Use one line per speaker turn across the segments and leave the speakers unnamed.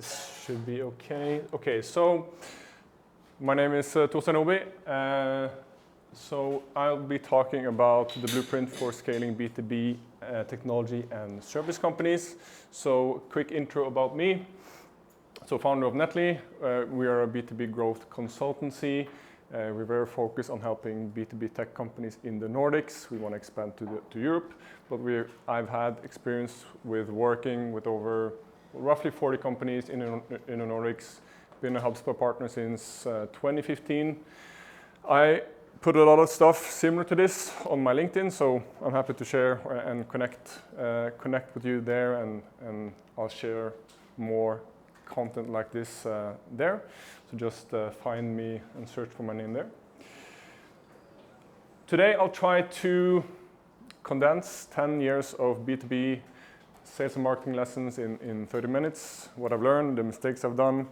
This should be okay. Okay, so my name is Thorstein Nordby. So I'll be talking about the blueprint for scaling B2B technology and service companies. So quick intro about me. So founder of Netly, we are a B2B growth consultancy. We're very focused on helping B2B tech companies in the Nordics. We want to expand to Europe, but I've had experience with working with over roughly 40 companies in the Nordics. Been a HubSpot partner since 2015. I put a lot of stuff similar to this on my LinkedIn, so I'm happy to share and connect with you there, and I'll share more content like this there. So just find me and search for my name there. Today I'll try to condense 10 years of B2B sales and marketing lessons in 30 minutes, what I've learned, the mistakes I've done.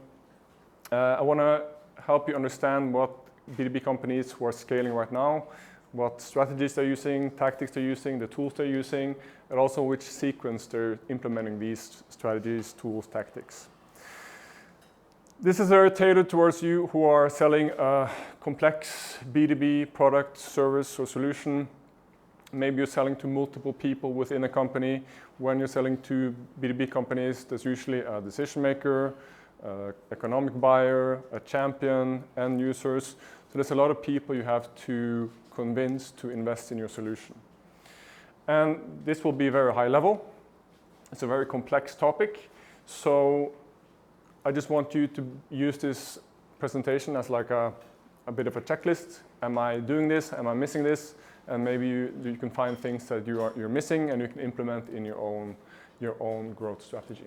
I want to help you understand what B2B companies who are scaling right now, what strategies they're using, tactics they're using, the tools they're using, and also which sequence they're implementing these strategies, tools, tactics. This is very tailored towards you who are selling a complex B2B product, service, or solution. Maybe you're selling to multiple people within a company. When you're selling to B2B companies, there's usually a decision maker, economic buyer, a champion, end users. So there's a lot of people you have to convince to invest in your solution. And this will be very high level. It's a very complex topic. So I just want you to use this presentation as like a bit of a checklist. Am I doing this? Am I missing this? And maybe you can find things that you're missing and you can implement in your own growth strategy.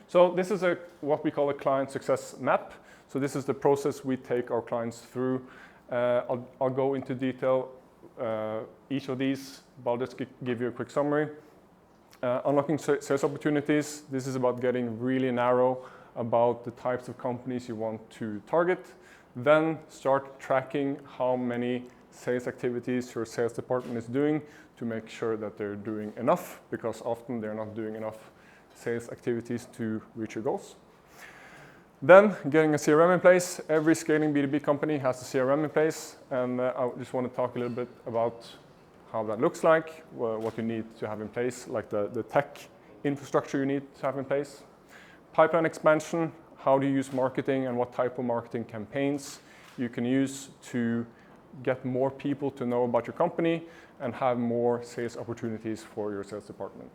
So this is what we call a client success map. So this is the process we take our clients through. I'll go into detail each of these, but I'll just give you a quick summary. Unlocking sales opportunities. This is about getting really narrow about the types of companies you want to target. Then start tracking how many sales activities your sales department is doing to make sure that they're doing enough, because often they're not doing enough sales activities to reach your goals. Then getting a CRM in place. Every scaling B2B company has a CRM in place, and I just want to talk a little bit about how that looks like, what you need to have in place, like the tech infrastructure you need to have in place. Pipeline expansion. How do you use marketing and what type of marketing campaigns you can use to get more people to know about your company and have more sales opportunities for your sales department.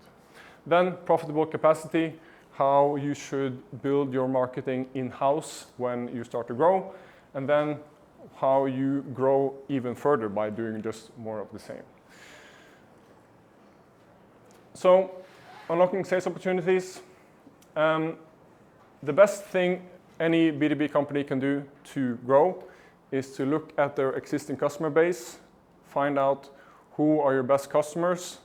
Then profitable capacity, how you should build your marketing in-house when you start to grow, and then how you grow even further by doing just more of the same. So unlocking sales opportunities. The best thing any B2B company can do to grow is to look at their existing customer base, find out who are your best customers,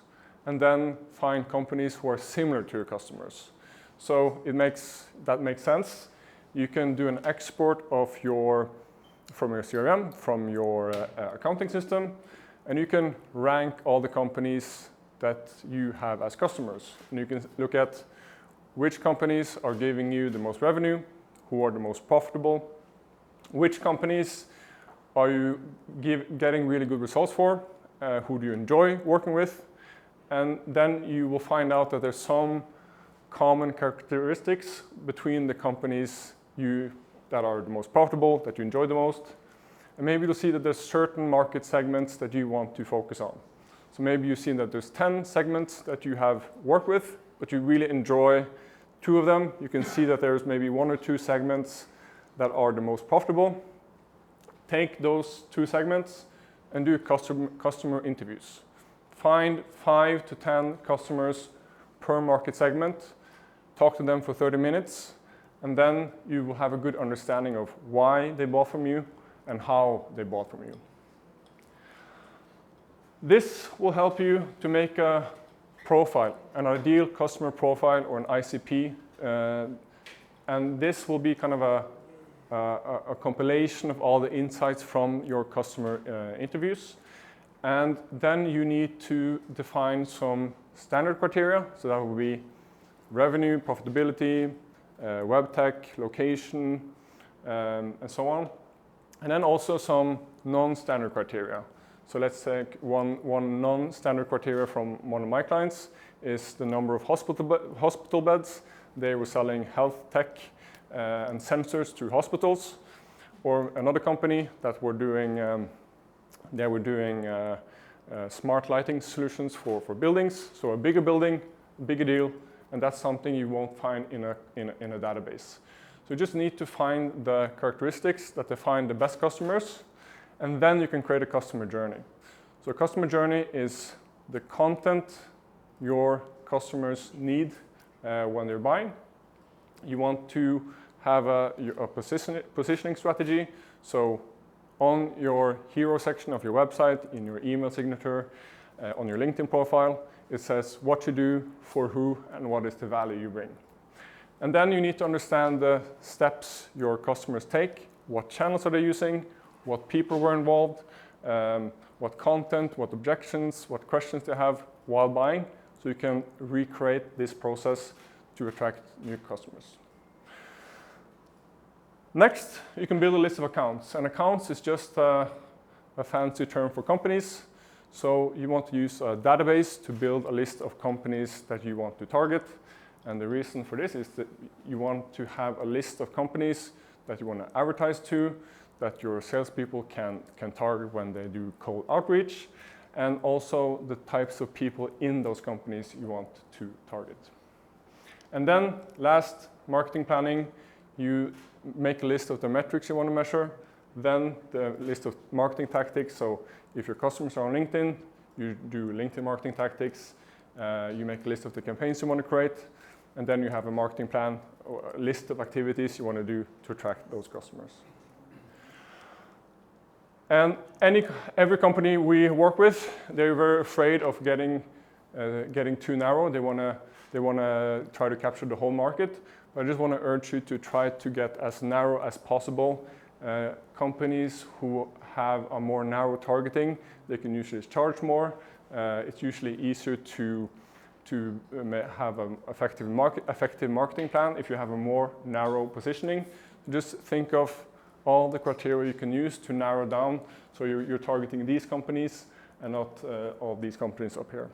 and then find companies who are similar to your customers. So that makes sense. You can do an export from your CRM, from your accounting system, and you can rank all the companies that you have as customers. And you can look at which companies are giving you the most revenue, who are the most profitable, which companies are you getting really good results for, who do you enjoy working with, and then you will find out that there's some common characteristics between the companies that are the most profitable, that you enjoy the most, and maybe you'll see that there's certain market segments that you want to focus on. So maybe you've seen that there's 10 segments that you have worked with, but you really enjoy 2 of them. You can see that there's maybe 1 or 2 segments that are the most profitable. Take those 2 segments and do customer interviews. Find 5 to 10 customers per market segment, talk to them for 30 minutes, and then you will have a good understanding of why they bought from you and how they bought from you. This will help you to make a profile, an ideal customer profile or an ICP, and this will be kind of a compilation of all the insights from your customer interviews. And then you need to define some standard criteria. So that will be revenue, profitability, web tech, location, and so on. And then also some non-standard criteria. So let's take one non-standard criteria from one of my clients is the number of hospital beds. They were selling health tech and sensors to hospitals. Or another company that were doing, smart lighting solutions for buildings. So a bigger building, bigger deal, and that's something you won't find in a database. So you just need to find the characteristics that define the best customers, and then you can create a customer journey. So a customer journey is the content your customers need when they're buying. You want to have a positioning strategy. So on your hero section of your website, in your email signature, on your LinkedIn profile, it says what you do, for who, and what is the value you bring. And then you need to understand the steps your customers take, what channels are they using, what people were involved, what content, what objections, what questions they have while buying, so you can recreate this process to attract new customers. Next, you can build a list of accounts. And accounts is just a fancy term for companies. So you want to use a database to build a list of companies that you want to target. And the reason for this is that you want to have a list of companies that you want to advertise to, that your salespeople can target when they do cold outreach, and also the types of people in those companies you want to target. And then last, marketing planning. You make a list of the metrics you want to measure, then the list of marketing tactics. So if your customers are on LinkedIn, you do LinkedIn marketing tactics. You make a list of the campaigns you want to create, and then you have a marketing plan or a list of activities you want to do to attract those customers. And every company we work with, they're very afraid of getting too narrow. They want to try to capture the whole market. But I just want to urge you to try to get as narrow as possible. Companies who have a more narrow targeting, they can usually charge more. It's usually easier to have an effective marketing plan if you have a more narrow positioning. Just think of all the criteria you can use to narrow down, so you're targeting these companies and not all these companies up here.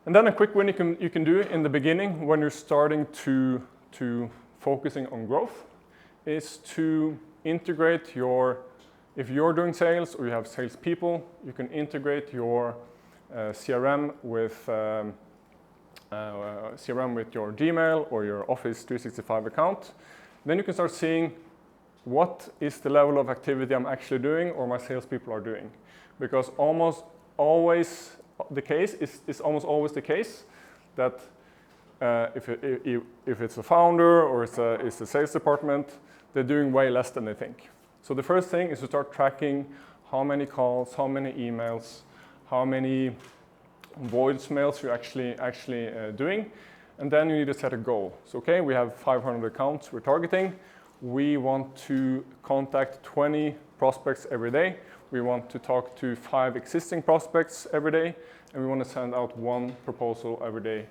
And then a quick win you can do in the beginning when you're starting to focusing on growth is to integrate if you're doing sales or you have salespeople, you can integrate your CRM with your Gmail or your Office 365 account. Then you can start seeing what is the level of activity I'm actually doing or my salespeople are doing. Because almost always the case is almost always the case that if it's a founder or it's a sales department, they're doing way less than they think. So the first thing is to start tracking how many calls, how many emails, how many voicemails you're actually doing, and then you need to set a goal. So okay, we have 500 accounts we're targeting. We want to contact 20 prospects every day. We want to talk to 5 existing prospects every day, and we want to send out 1 proposal every day.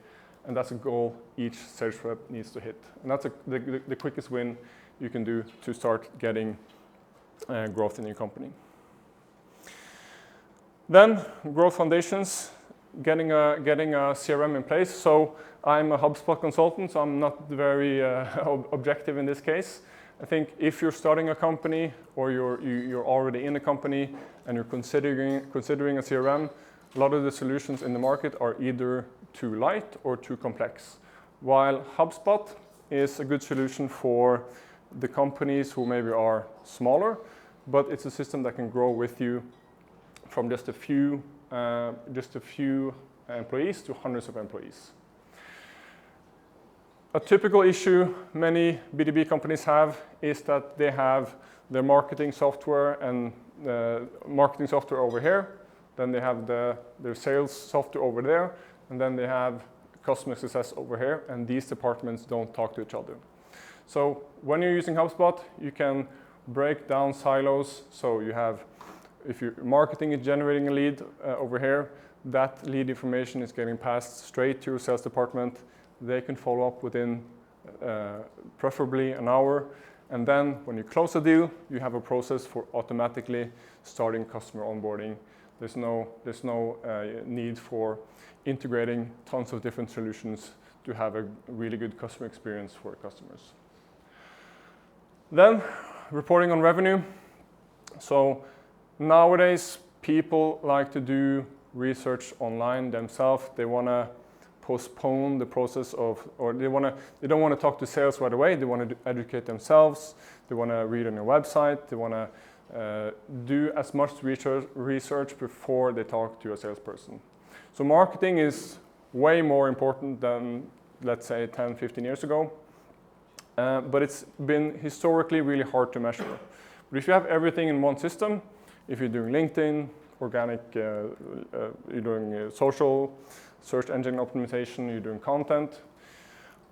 And that's a goal each sales rep needs to hit. And that's the quickest win you can do to start getting growth in your company. Then growth foundations, getting a CRM in place. So I'm a HubSpot consultant, so I'm not very objective in this case. I think if you're starting a company or you're already in a company and you're considering a CRM, a lot of the solutions in the market are either too light or too complex. While HubSpot is a good solution for the companies who maybe are smaller, but it's a system that can grow with you from just a few employees to hundreds of employees. A typical issue many B2B companies have is that they have their marketing software and marketing software over here, then they have their sales software over there, and then they have customer success over here, and these departments don't talk to each other. So when you're using HubSpot, you can break down silos. So you have, if your marketing is generating a lead over here, that lead information is getting passed straight to your sales department. They can follow up within preferably an hour. And then when you close a deal, you have a process for automatically starting customer onboarding. There's no need for integrating tons of different solutions to have a really good customer experience for customers. Then, reporting on revenue. So nowadays, people like to do research online themselves. They want to postpone the process of, or they don't want to talk to sales right away. They want to educate themselves. They want to read on your website. They want to do as much research before they talk to a salesperson. So marketing is way more important than, let's say, 10, 15 years ago. But it's been historically really hard to measure. But if you have everything in one system, if you're doing LinkedIn, organic, you're doing social, search engine optimization, you're doing content,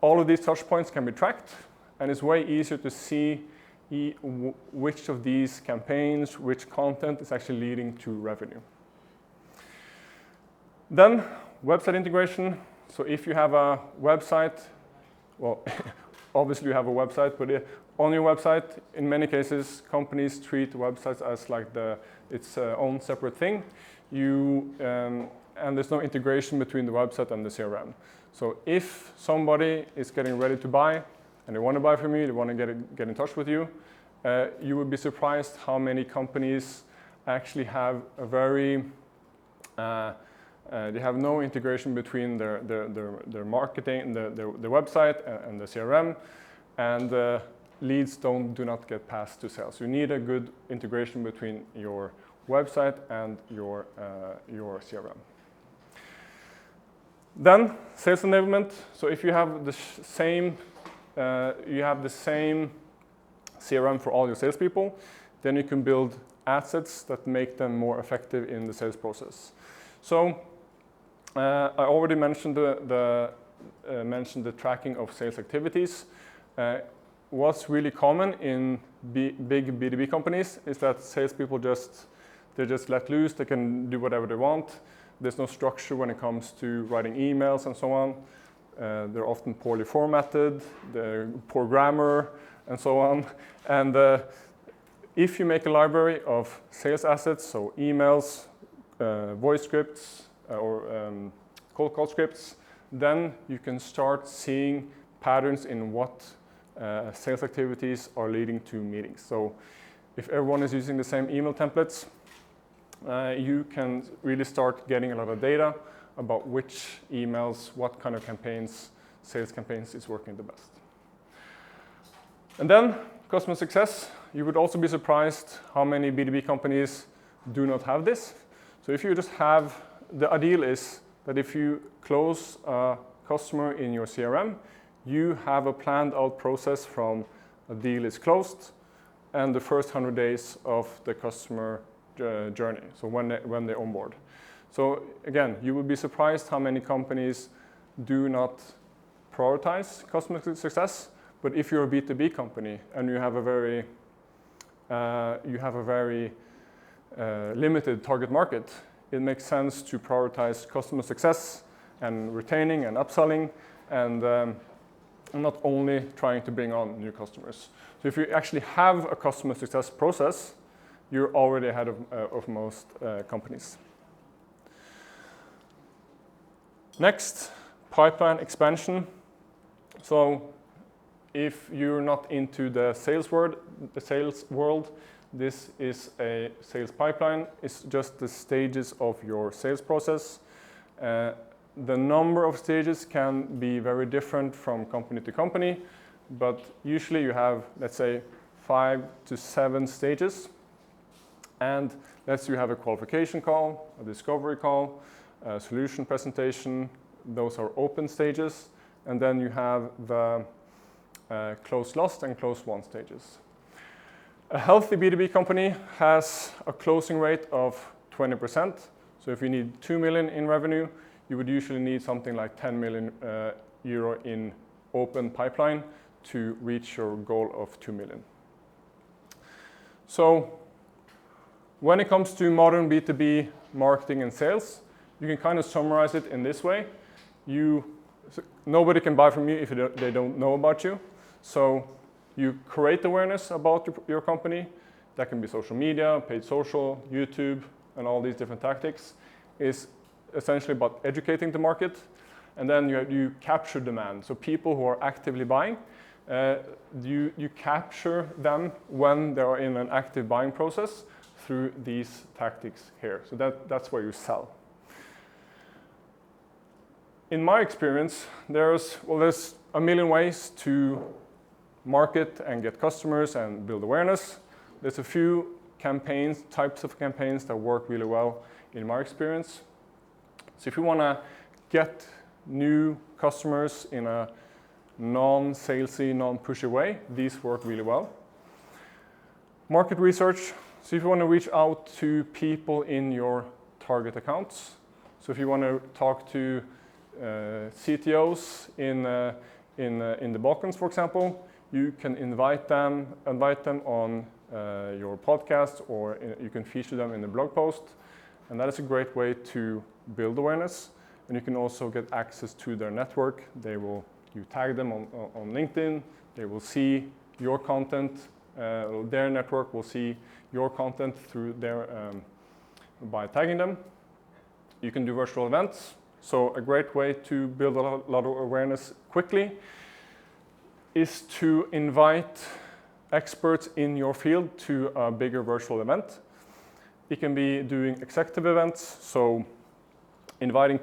all of these touch points can be tracked, and it's way easier to see which of these campaigns, which content is actually leading to revenue. Then, website integration. So if you have a website, well, obviously you have a website, but on your website, in many cases, companies treat websites as like its own separate thing. And there's no integration between the website and the CRM. So if somebody is getting ready to buy, and they want to buy from you, they want to get in touch with you, you would be surprised how many companies actually have a very they have no integration between their marketing, their website and the CRM, and leads do not get passed to sales. You need a good integration between your website and your CRM. Then sales enablement. So if you have the same CRM for all your salespeople, then you can build assets that make them more effective in the sales process. So I already mentioned the tracking of sales activities. What's really common in big B2B companies is that salespeople just let loose. They can do whatever they want. There's no structure when it comes to writing emails and so on. They're often poorly formatted, they're poor grammar, and so on. And if you make a library of sales assets, so emails, voice scripts, or cold call scripts, then you can start seeing patterns in what sales activities are leading to meetings. So if everyone is using the same email templates, you can really start getting a lot of data about which emails, what kind of campaigns, sales campaigns is working the best. And then customer success. You would also be surprised how many B2B companies do not have this. So if you just have, the ideal is that if you close a customer in your CRM, you have a planned out process from a deal is closed and the first 100 days of the customer journey, so when they onboard. So again, you would be surprised how many companies do not prioritize customer success, but if you're a B2B company and you have a very limited target market, it makes sense to prioritize customer success and retaining and upselling, and not only trying to bring on new customers. So if you actually have a customer success process, you're already ahead of most companies. Next, pipeline expansion. So if you're not into the sales world, this is a sales pipeline. It's just the stages of your sales process. The number of stages can be very different from company to company, but usually you have, let's say, 5 to 7 stages. And let's say you have a qualification call, a discovery call, a solution presentation. Those are open stages. And then you have the close lost and close won stages. A healthy B2B company has a closing rate of 20%. So if you need 2 million in revenue, you would usually need something like 10 million euro in open pipeline to reach your goal of 2 million. So when it comes to modern B2B marketing and sales, you can kind of summarize it in this way. Nobody can buy from you if they don't know about you. So you create awareness about your company. That can be social media, paid social, YouTube, and all these different tactics. Is essentially about educating the market. And then you capture demand. So people who are actively buying, you capture them when they are in an active buying process through these tactics here. So that's where you sell. In my experience, there's a million ways to market and get customers and build awareness. There's a few types of campaigns that work really well in my experience. So if you want to get new customers in a non-salesy, non-pushy way, these work really well. Market research. So if you want to reach out to people in your target accounts, so if you want to talk to CTOs in the Balkans, for example, you can invite them on your podcast, or you can feature them in the blog post, and that is a great way to build awareness. And you can also get access to their network. You tag them on LinkedIn. They will see your content. Their network will see your content through by tagging them. You can do virtual events. So a great way to build a lot of awareness quickly is to invite experts in your field to a bigger virtual event. It can be doing executive events, so inviting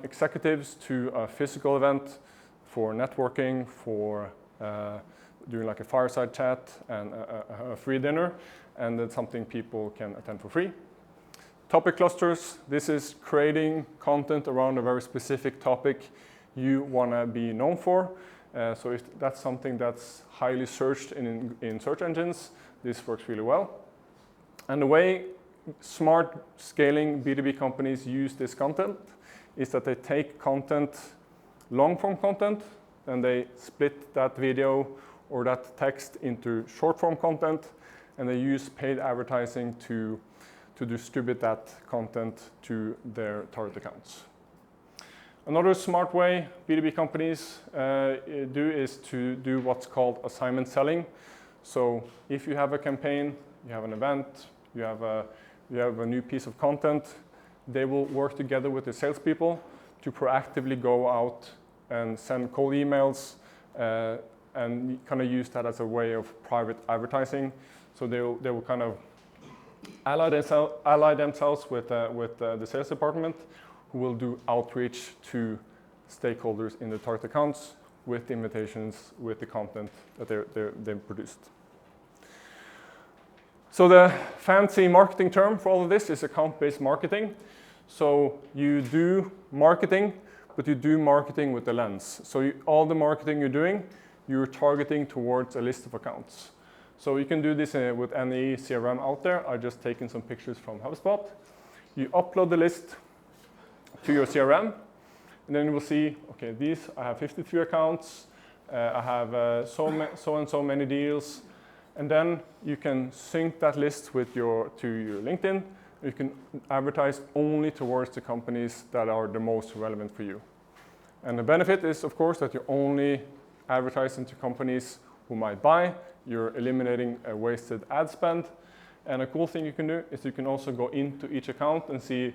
executives to a physical event for networking, for doing like a fireside chat and a free dinner, and that's something people can attend for free. Topic clusters. This is creating content around a very specific topic you want to be known for. So if that's something that's highly searched in search engines, this works really well. And the way smart scaling B2B companies use this content is that they take long-form content, and they split that video or that text into short-form content, and they use paid advertising to distribute that content to their target accounts. Another smart way B2B companies do is to do what's called assignment selling. So if you have a campaign, you have an event, you have a new piece of content, they will work together with the salespeople to proactively go out and send cold emails and kind of use that as a way of private advertising. So they will kind of ally themselves with the sales department, who will do outreach to stakeholders in the target accounts with the invitations, with the content that they've produced. So the fancy marketing term for all of this is account-based marketing. So you do marketing, but you do marketing with the lens. So all the marketing you're doing, you're targeting towards a list of accounts. So you can do this with any CRM out there. I've just taken some pictures from HubSpot. You upload the list to your CRM, and then you will see, okay, I have 53 accounts, I have so and so many deals, and then you can sync that list to your LinkedIn. You can advertise only towards the companies that are the most relevant for you. And the benefit is, of course, that you're only advertising to companies who might buy. You're eliminating a wasted ad spend. And a cool thing you can do is you can also go into each account and see,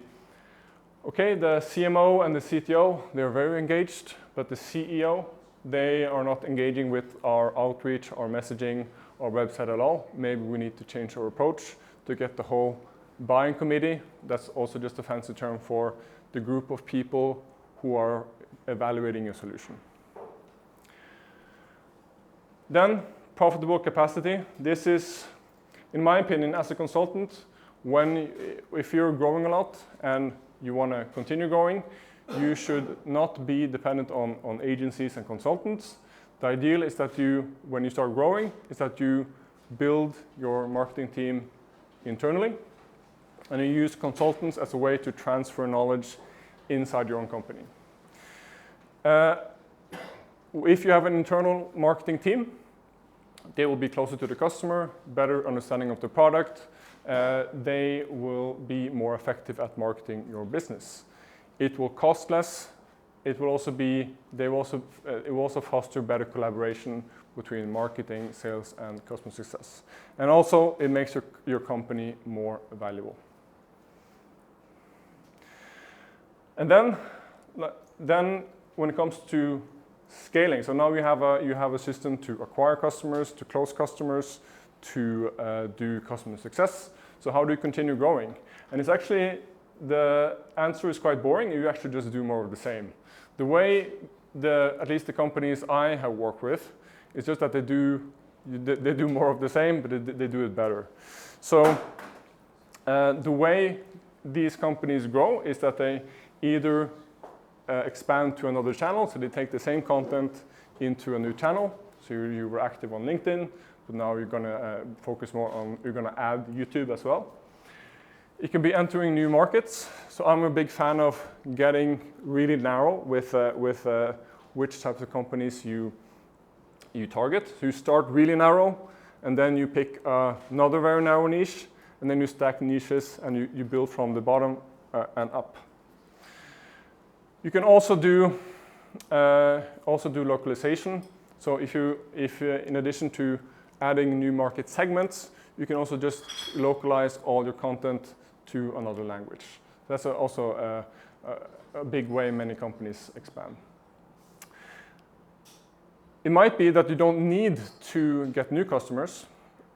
okay, the CMO and the CTO, they're very engaged, but the CEO, they are not engaging with our outreach, our messaging, our website at all. Maybe we need to change our approach to get the whole buying committee. That's also just a fancy term for the group of people who are evaluating your solution. Then, profitable capacity. This is, in my opinion, as a consultant, if you're growing a lot and you want to continue growing, you should not be dependent on agencies and consultants. The ideal is that when you start growing, is that you build your marketing team internally, and you use consultants as a way to transfer knowledge inside your own company. If you have an internal marketing team, they will be closer to the customer, better understanding of the product, they will be more effective at marketing your business. It will cost less. It will also foster better collaboration between marketing, sales, and customer success. And also, it makes your company more valuable. And then when it comes to scaling, so now you have a system to acquire customers, to close customers, to do customer success. So how do you continue growing? And it's actually, the answer is quite boring. You actually just do more of the same. The way at least the companies I have worked with, is just that they do more of the same, but they do it better. So the way these companies grow is that they either expand to another channel, so they take the same content into a new channel. So you were active on LinkedIn, but now you're going to focus more on, you're going to add YouTube as well. It can be entering new markets. So I'm a big fan of getting really narrow with which types of companies you target. So you start really narrow, and then you pick another very narrow niche, and then you stack niches, and you build from the bottom and up. You can also do localization. So if in addition to adding new market segments, you can also just localize all your content to another language. That's also a big way many companies expand. It might be that you don't need to get new customers.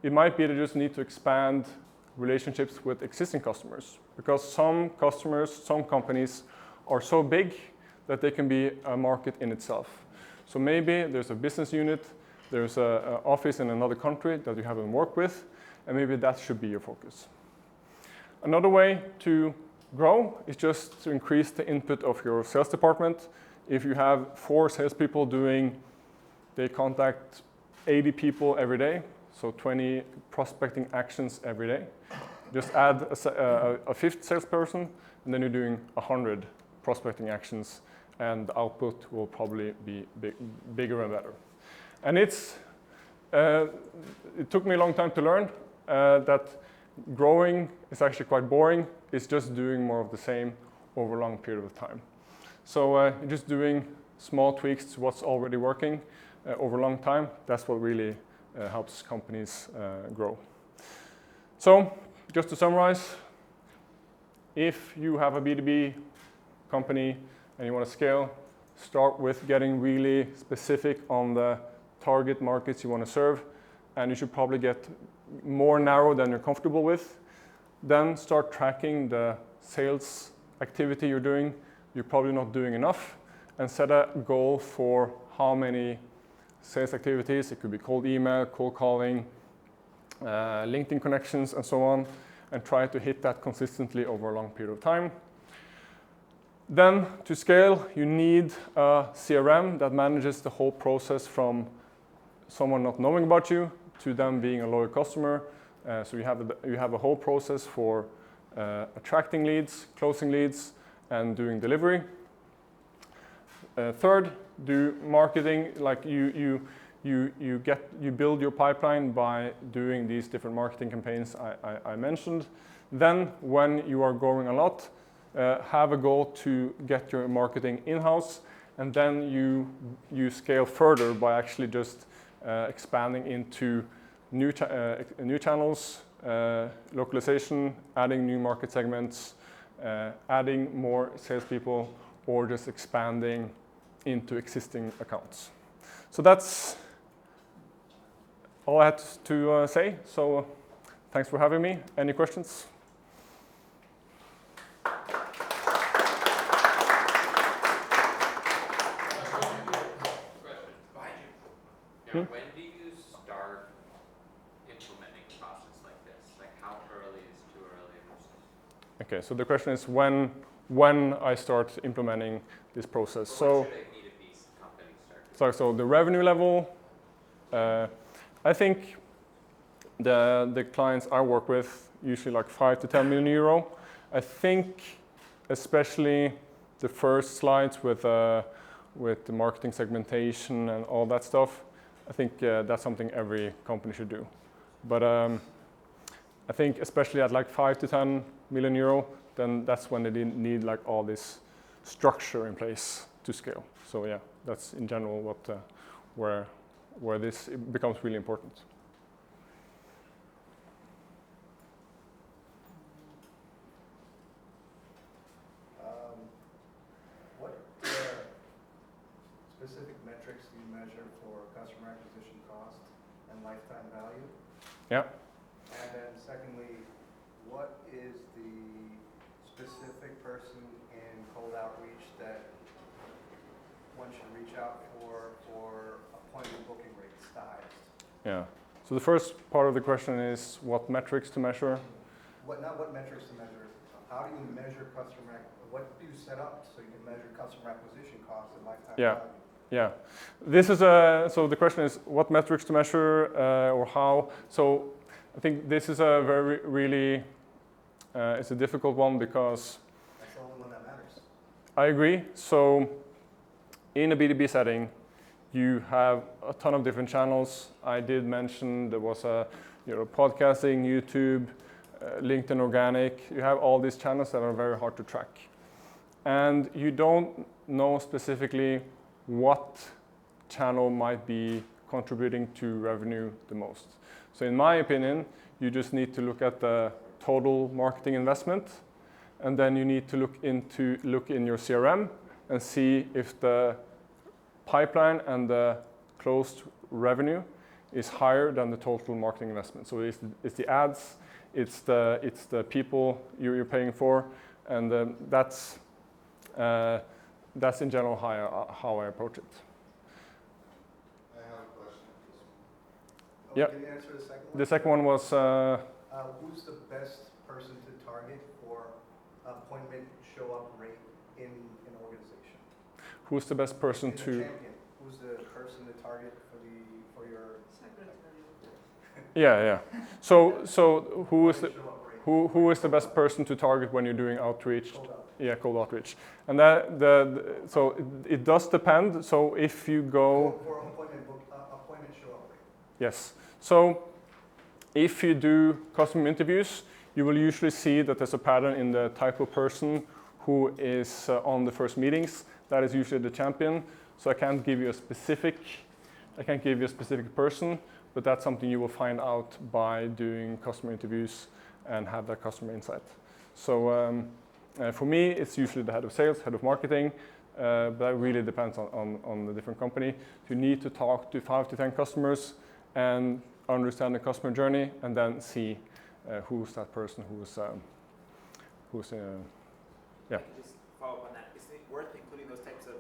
It might be that you just need to expand relationships with existing customers, because some customers, some companies are so big that they can be a market in itself. So maybe there's a business unit, there's an office in another country that you haven't worked with, and maybe that should be your focus. Another way to grow is just to increase the input of your sales department. If you have 4 salespeople they contact 80 people every day, so 20 prospecting actions every day. Just add a 5th salesperson, and then you're doing 100 prospecting actions, and the output will probably be bigger and better. And it took me a long time to learn that growing is actually quite boring. It's just doing more of the same over a long period of time. So just doing small tweaks to what's already working over a long time, that's what really helps companies grow. So just to summarize, if you have a B2B company and you want to scale, start with getting really specific on the target markets you want to serve, and you should probably get more narrow than you're comfortable with. Then start tracking the sales activity you're doing. You're probably not doing enough, and set a goal for how many sales activities. It could be cold email, cold calling, LinkedIn connections, and so on, and try to hit that consistently over a long period of time. Then to scale, you need a CRM that manages the whole process from someone not knowing about you to them being a loyal customer. So you have a whole process for attracting leads, closing leads, and doing delivery. Third, do marketing. Like you build your pipeline by doing these different marketing campaigns I mentioned. Then, when you are growing a lot, have a goal to get your marketing in-house, and then you scale further by actually just expanding into new channels, localization, adding new market segments, adding more salespeople, or just expanding into existing accounts. So that's all I had to say. So thanks for having me. Any questions?
When do you start implementing a process like this? Like, how early is too early versus?
Okay, so the question is when I start implementing this process. So
should a B2B company start?
So the revenue level, I think the clients I work with, usually like 5 to 10 million euro. I think especially the first slides with the marketing segmentation and all that stuff, I think that's something every company should do. But I think especially at like 5 to 10 million euro, then that's when they need like all this structure in place to scale. So yeah, that's in general what where this becomes really important.
What specific metrics do you measure for customer acquisition cost and lifetime value?
Yeah.
And then secondly, what is the specific person in cold outreach that one should reach out for appointment booking rates, the highest?
Yeah. So the first part of the question is what metrics to measure?
Not what metrics to measure. How do you measure what do you set up so you can measure customer acquisition costs and lifetime value?
Yeah. This is so the question is what metrics to measure or how. So I think this is a very really it's a difficult one because
that's the only one that matters.
I agree. So in a B2B setting, you have a ton of different channels. I did mention there was podcasting, YouTube, LinkedIn organic. You have all these channels that are very hard to track. And you don't know specifically what channel might be contributing to revenue the most. So in my opinion, you just need to look at the total marketing investment, and then you need to look in your CRM and see if the pipeline and the closed revenue is higher than the total marketing investment. So it's the ads, it's the people you're paying for, and that's in general how I approach it.
I have a question.
Yeah.
Can you answer the second one?
The second one was
who's the best person to target for appointment show-up rate in an organization?
who's the best person
In the
to
champion, who's the person to target for your
yeah. So who is the
show-up rate?
who is the best person to target when you're doing outreach?
Cold out.
Yeah, cold outreach. And so it does depend. So if you go
For appointment show-up rate.
yes. So if you do customer interviews, you will usually see that there's a pattern in the type of person who is on the first meetings. That is usually the champion. So I can't give you a specific person, but that's something you will find out by doing customer interviews and have that customer insight. So for me, it's usually the head of sales, head of marketing, but that really depends on the different company. You need to talk to 5 to 10 customers and understand the customer journey, and then see who's that person who's
Yeah. Just follow up on that. Is it worth including those types of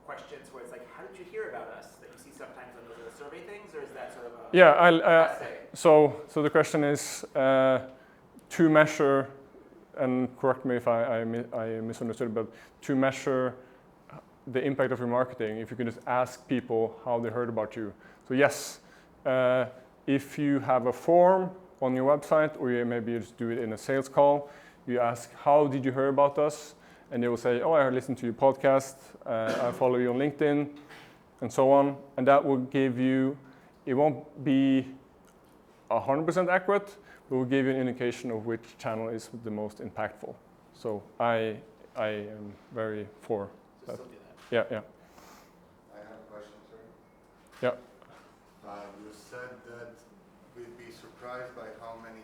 questions where it's like, how did you hear about us? That you see sometimes on those little survey things, or is that sort of a essay?
So the question is to measure, and correct me if I misunderstood, but to measure the impact of your marketing, if you can just ask people how they heard about you. So yes, if you have a form on your website, or maybe you just do it in a sales call, you ask, how did you hear about us? And they will say, oh, I listened to your podcast, I follow you on LinkedIn, and so on. And that will give you, it won't be 100% accurate, but will give you an indication of which channel is the most impactful. So I am very for that.
Still do that.
Yeah.
I have a question, sir.
Yeah.
You said that we'd be surprised by how many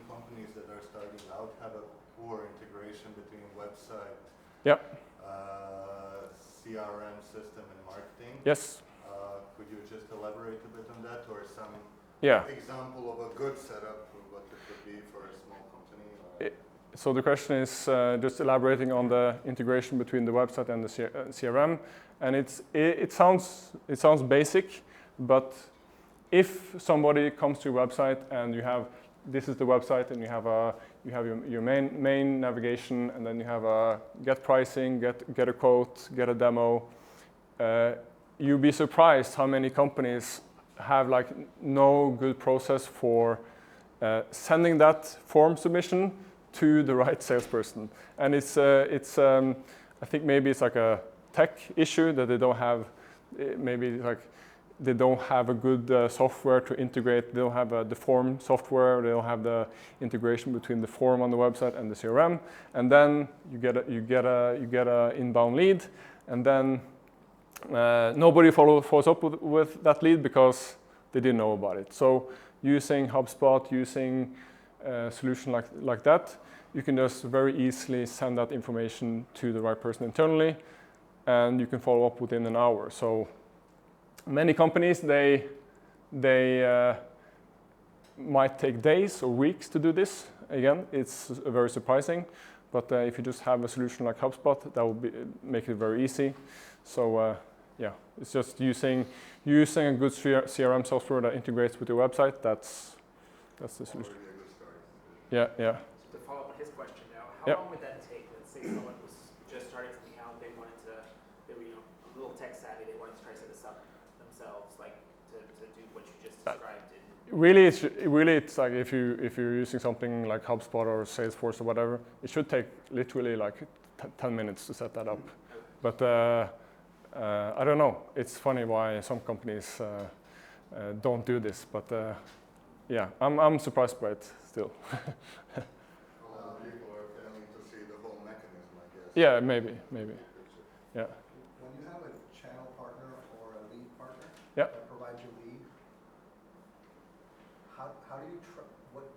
companies that are starting out have a poor integration between website,
Yeah.
CRM system, and marketing.
Yes.
Could you just elaborate a bit on that, or some example of a good setup, what it could be for a small company?
So the question is just elaborating on the integration between the website and the CRM, and it sounds basic, but if somebody comes to your website and this is the website, and you have your main navigation, and then you have a get pricing, get a quote, get a demo, you'll be surprised how many companies have like no good process for sending that form submission to the right salesperson. And it's I think maybe it's like a tech issue that they don't have. Maybe like they don't have a good software to integrate. They don't have the form software. They don't have the integration between the form on the website and the CRM. And then you get a inbound lead, and then nobody follows up with that lead because they didn't know about it. So using HubSpot, using a solution like that, you can just very easily send that information to the right person internally, and you can follow up within an hour. So many companies, they might take days or weeks to do this. Again, it's very surprising, but if you just have a solution like HubSpot, that will make it very easy. So yeah, it's just using a good CRM software that integrates with your website. That's the solution. Yeah.
To follow up on his question now, how long would that take? Let's say someone was just starting something out, they wanted to, they were a little tech savvy, they wanted to try to set this up themselves, like to do what you just described.
Really, it's like if you're using something like HubSpot or Salesforce or whatever, it should take literally like 10 minutes to set that up. But I don't know. It's funny why some companies don't do this, but yeah, I'm surprised by it still.
People are failing to see the whole mechanism, I guess.
Yeah, maybe. Yeah.
When you have a channel partner or a lead partner
Yeah.
that provides you lead, how do you what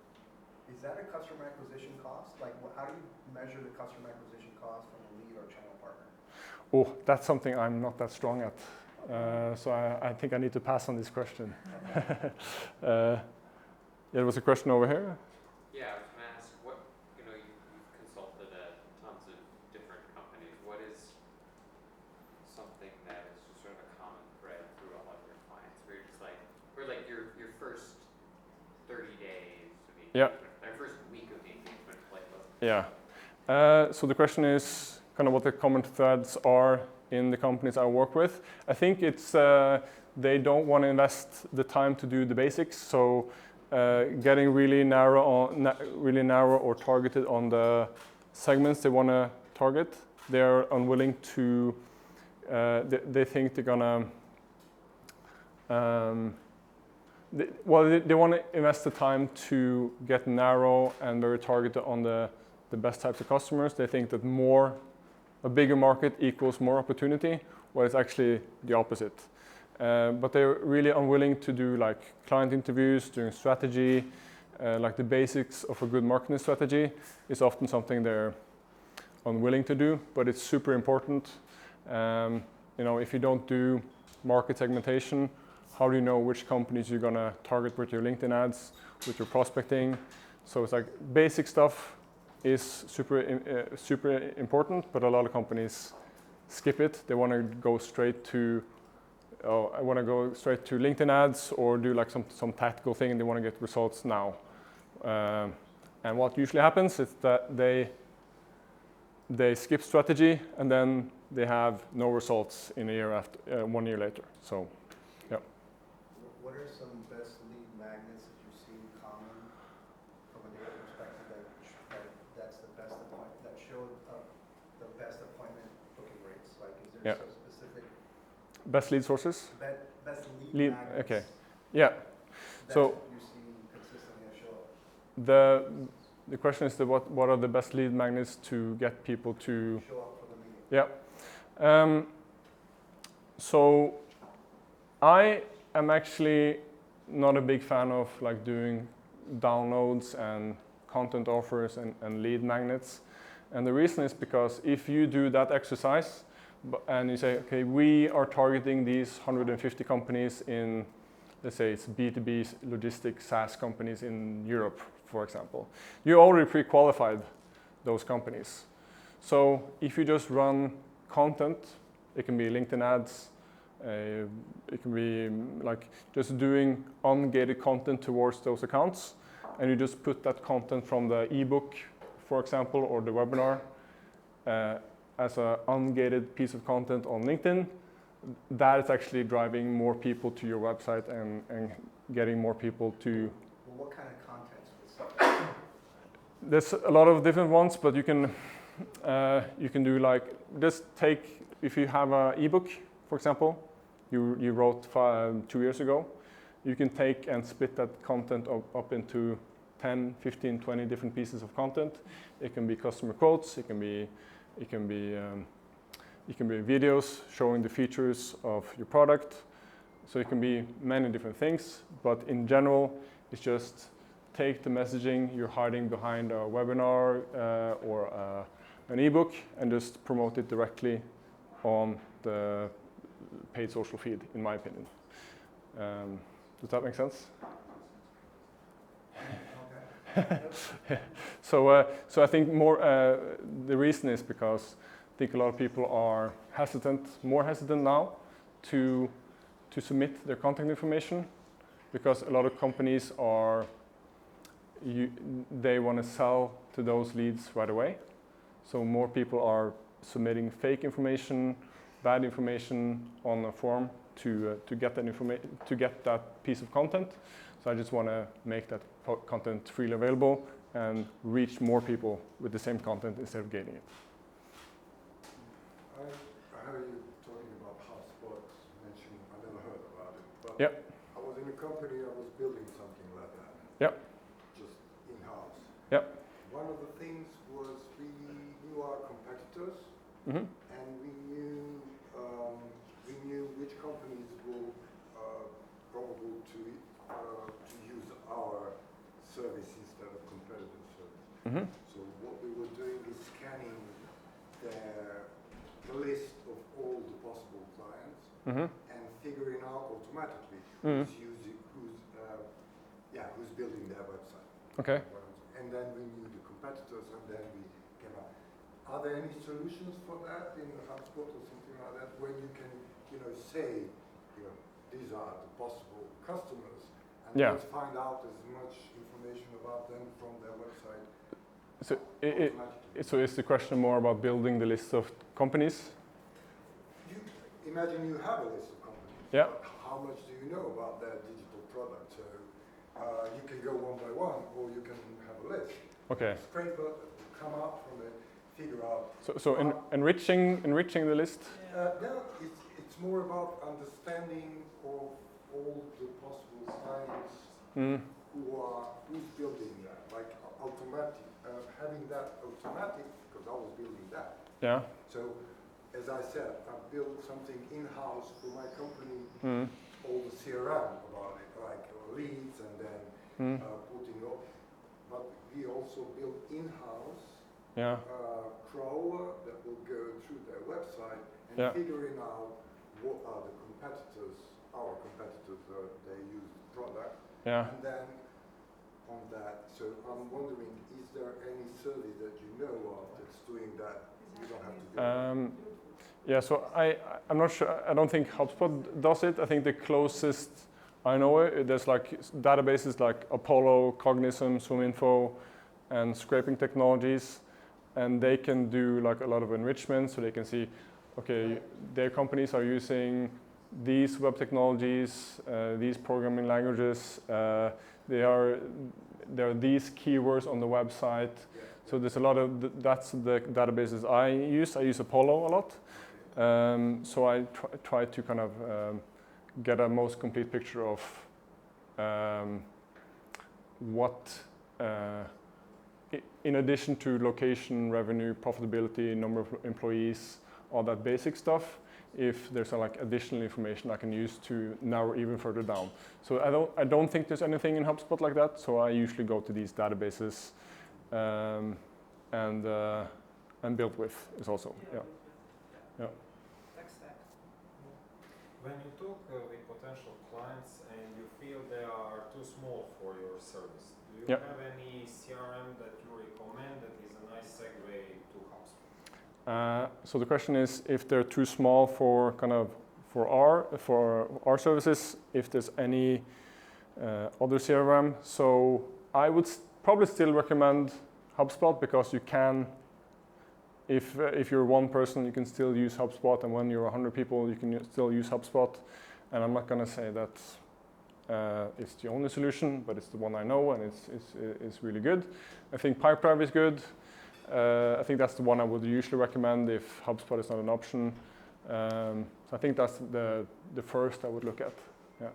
is that a customer acquisition cost? Like, how do you measure the customer acquisition cost from a lead or channel partner?
Oh, that's something I'm not that strong at. So I think I need to pass on this question. There was a question over here.
Yeah, I was going to ask, you've consulted at tons of different companies. What is something that is just sort of a common thread through all of your clients? Where you're just like, your first 30 days of engagement, or first week of the engagement, like what?
Yeah. So the question is kind of what the common threads are in the companies I work with. I think it's they don't want to invest the time to do the basics. So getting really narrow or targeted on the segments they want to target. They're unwilling to. They think they're gonna. They want to invest the time to get narrow and very targeted on the best types of customers. They think that a bigger market equals more opportunity, well, it's actually the opposite. But they're really unwilling to do like client interviews, doing strategy, like the basics of a good marketing strategy is often something they're unwilling to do, but it's super important. If you don't do market segmentation, how do you know which companies you're gonna target with your LinkedIn ads, with your prospecting? So it's like basic stuff is super important, but a lot of companies skip it. They want to go straight to LinkedIn ads or do like some tactical thing, and they want to get results now. And what usually happens is that they skip strategy, and then they have no results in 1 year later. So, yeah.
What are some best lead magnets that you've seen common from a data perspective that's the best appointment, that showed the best appointment booking rates? Like, is there some specific
best lead sources?
Best lead magnets.
Okay. Yeah. So
you've seen consistently show up.
The question is what are the best lead magnets to get people to
show up for the meeting?
Yeah. So I am actually not a big fan of like doing downloads and content offers and lead magnets. And the reason is because if you do that exercise and you say, okay, we are targeting these 150 companies in, let's say it's B2B logistics SaaS companies in Europe, for example. You already pre-qualified those companies. So if you just run content, it can be LinkedIn ads, it can be like just doing ungated content towards those accounts, and you just put that content from the ebook, for example, or the webinar as an ungated piece of content on LinkedIn. That is actually driving more people to your website and getting more people to.
Well, what kind of content?
There's a lot of different ones, but you can do like just take, if you have an ebook, for example, you wrote 2 years ago. You can take and split that content up into 10, 15, 20 different pieces of content. It can be customer quotes. It can be videos showing the features of your product. So it can be many different things. But in general, it's just take the messaging you're hiding behind a webinar or an ebook and just promote it directly on the paid social feed, in my opinion. Does that make sense? So I think the reason is because I think a lot of people are more hesitant now to submit their contact information, because a lot of companies they want to sell to those leads right away. So more people are submitting fake information, bad information on a form to get that piece of content. So I just want to make that content freely available and reach more people with the same content instead of gating it.
I heard you talking about HubSpot, mentioning, I never heard about it, but
Yep.
I was in a company, I was building something like that.
Yep.
Just in-house.
Yep.
One of the things was we knew our competitors,
Mm-hmm.
and we knew which companies will probable to use our service instead of competitor service.
Mm-hmm.
So what we were doing is scanning the list of all the possible clients,
Mm-hmm.
and figuring out automatically
Mm-hmm.
who's building their website.
Okay.
And then we knew the competitors, and then we came out. Are there any solutions for that in HubSpot or something like that, where you can, say, these are the possible customers, and let's find out as much information about them from their website?
So is the question more about building the list of companies?
Imagine you have a list of companies.
Yeah.
But how much do you know about their digital product? So you can go one by one, or you can have a list.
Okay.
Scraper, come out from it, figure out.
So enriching the list.
No, it's more about understanding of all the possible clients who's building that, like automatic, having that automatic, because I was building that.
Yeah.
So, as I said, I built something in-house for my company, all the CRM about it, like leads and then putting up. But we also built in-house crawler that will go through their website and figuring out what are the competitors, our competitors, they use the product.
Yeah.
And then on that, so I'm wondering, is there any service that you know of that's doing that? You don't have to do it.
Yeah, so I'm not sure. I don't think HubSpot does it. I think the closest I know there's like databases like Apollo, Cognism, ZoomInfo, and scraping technologies, and they can do like a lot of enrichment. So they can see, okay, their companies are using these web technologies, these programming languages. There are these keywords on the website. So there's a lot of that's the databases I use. I use Apollo a lot. So I try to kind of get a most complete picture of what, in addition to location, revenue, profitability, number of employees, all that basic stuff, if there's like additional information I can use to narrow even further down. So I don't think there's anything in HubSpot like that. So I usually go to these databases and build with is also yeah.
When you talk with potential clients and you feel they are too small for your service, do you have any CRM that you recommend that is a nice segue to HubSpot?
So the question is, if they're too small for our services, if there's any other CRM. So I would probably still recommend HubSpot, because you can. If you're one person, you can still use HubSpot, and when you're 100 people, you can still use HubSpot. And I'm not going to say that it's the only solution, but it's the one I know, and it's really good. I think Pipedrive is good. I think that's the one I would usually recommend if HubSpot is not an option. So I think that's the first I would look at. Yeah.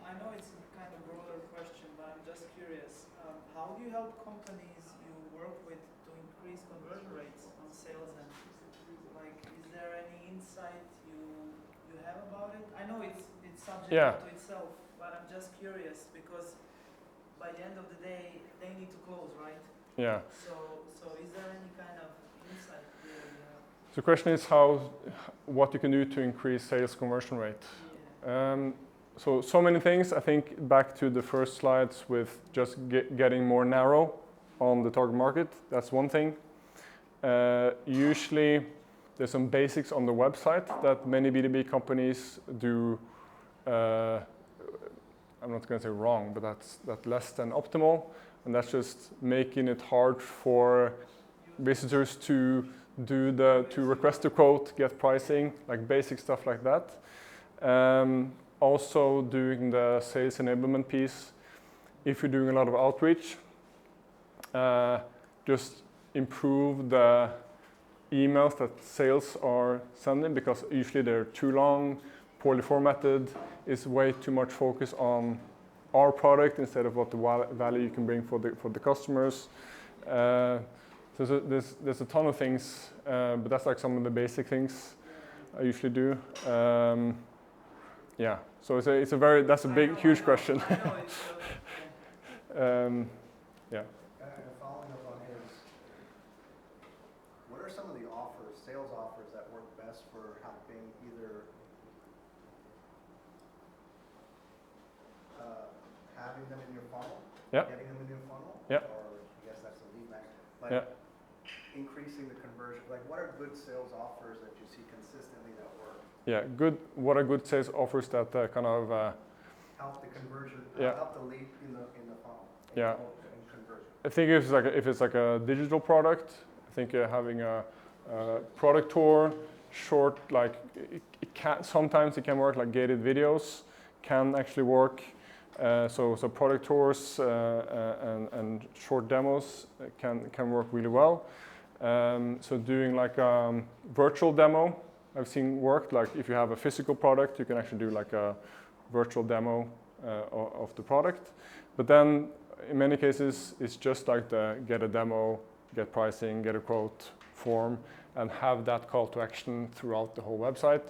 I know it's a kind of broader question, but I'm just curious. How do you help companies you work with to increase conversion rates on sales? And like, is there any insight you have about it? I know it's subject to itself, but I'm just curious because by the end of the day, they need to close, right?
Yeah.
So is there any kind of insight there you have?
So the question is what you can do to increase sales conversion rate.
Yeah.
So many things. I think back to the first slides with just getting more narrow on the target market. That's one thing. Usually there's some basics on the website that many B2B companies do. I'm not going to say wrong, but that's less than optimal, and that's just making it hard for visitors to request a quote, get pricing, like basic stuff like that. Also doing the sales enablement piece. If you're doing a lot of outreach, just improve the emails that sales are sending, because usually they're too long, poorly formatted. It's way too much focus on our product instead of what the value you can bring for the customers. So there's a ton of things, but that's like some of the basic things I usually do. Yeah. So that's a big, huge question. Yeah.
And following up on his, what are some of the sales offers that work best for helping either having them in your funnel, getting them in your funnel, or I guess that's a lead magnet, but increasing the conversion? Like, what are good sales offers that you see consistently that work?
Yeah, good. What are good sales offers that kind of
help the conversion, help the lead in the funnel? And conversion.
I think if it's like a digital product, I think having a product tour, short, like sometimes it can work, like gated videos can actually work. So product tours and short demos can work really well. So doing like a virtual demo, I've seen work. Like if you have a physical product, you can actually do like a virtual demo of the product. But then in many cases, it's just like get a demo, get pricing, get a quote form, and have that call to action throughout the whole website.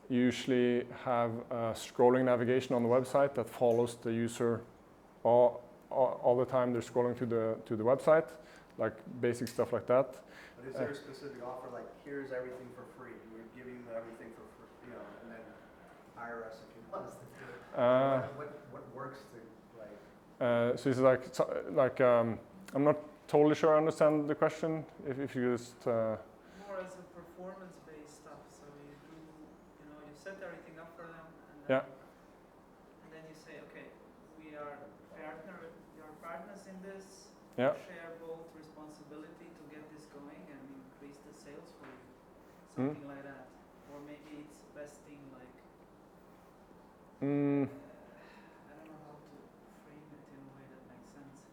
Usually have a scrolling navigation on the website that follows the user all the time they're scrolling to the website, like basic stuff like that.
But is there a specific offer, like here's everything for free, we're giving you everything for free, and then hire us if you want us to do it? What works to like?
So it's like I'm not totally sure I understand the question. If you just
more as a performance-based stuff, so you do, you set everything up for them, and then you say, okay, we are partners in this. Share both responsibility to get this going and increase the sales for you, something like that. Or maybe it's vesting, like I don't know how to frame it in a way that makes sense.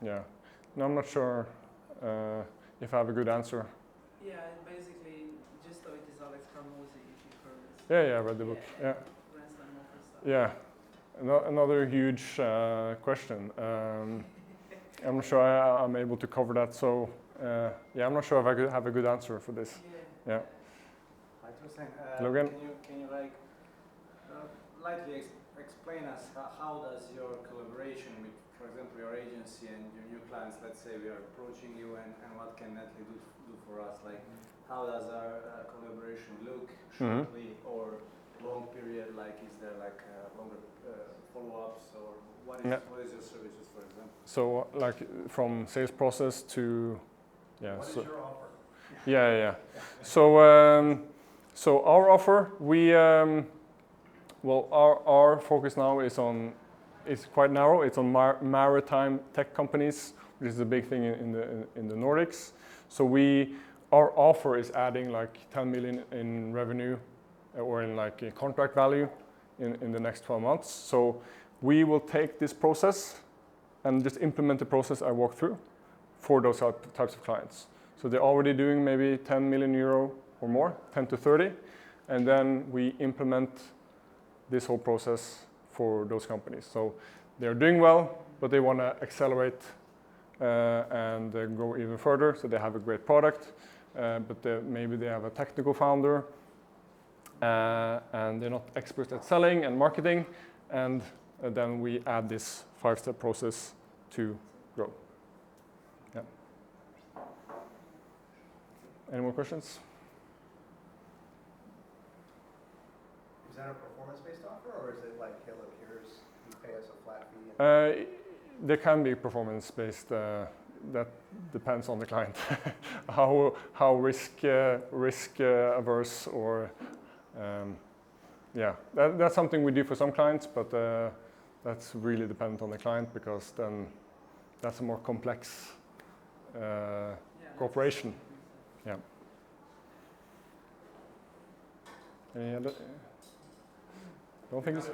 Yeah, no, I'm not sure if I have a good answer.
Yeah, basically, just though it is Alex Carmosi, if you've heard this.
Yeah, I read the book. Yeah. Yeah, another huge question. I'm not sure I'm able to cover that. So I'm not sure if I have a good answer for this. Yeah.
Hi, Thorstein.
Logan?
Can you lightly explain us how does your collaboration with, for example, your agency and your new clients, let's say we are approaching you, and what can Netly do for us? Like, how does our collaboration look, shortly or long period? Like, is there like longer follow-ups, or what is your services, for example?
So like from sales process to,
What is your offer?
Yeah. So our offer, our focus now is quite narrow. It's on maritime tech companies, which is a big thing in the Nordics. So our offer is adding like 10 million in revenue, or in like a contract value in the next 12 months. So we will take this process and just implement the process I walked through for those types of clients. So they're already doing maybe 10 million euro or more, 10 to 30, and then we implement this whole process for those companies. So they're doing well, but they want to accelerate and go even further. So they have a great product, but maybe they have a technical founder, and they're not experts at selling and marketing, and then we add this 5-step process to grow. Yeah. Any more questions?
Is that a performance-based offer, or is it like, hey, look, you pay us a flat fee?
There can be performance-based. That depends on the client, how risk averse or yeah. That's something we do for some clients, but that's really dependent on the client, because then that's a more complex cooperation. Yeah. Any other? Don't think so.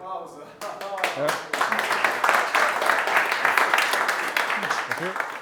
Yeah. Thank you.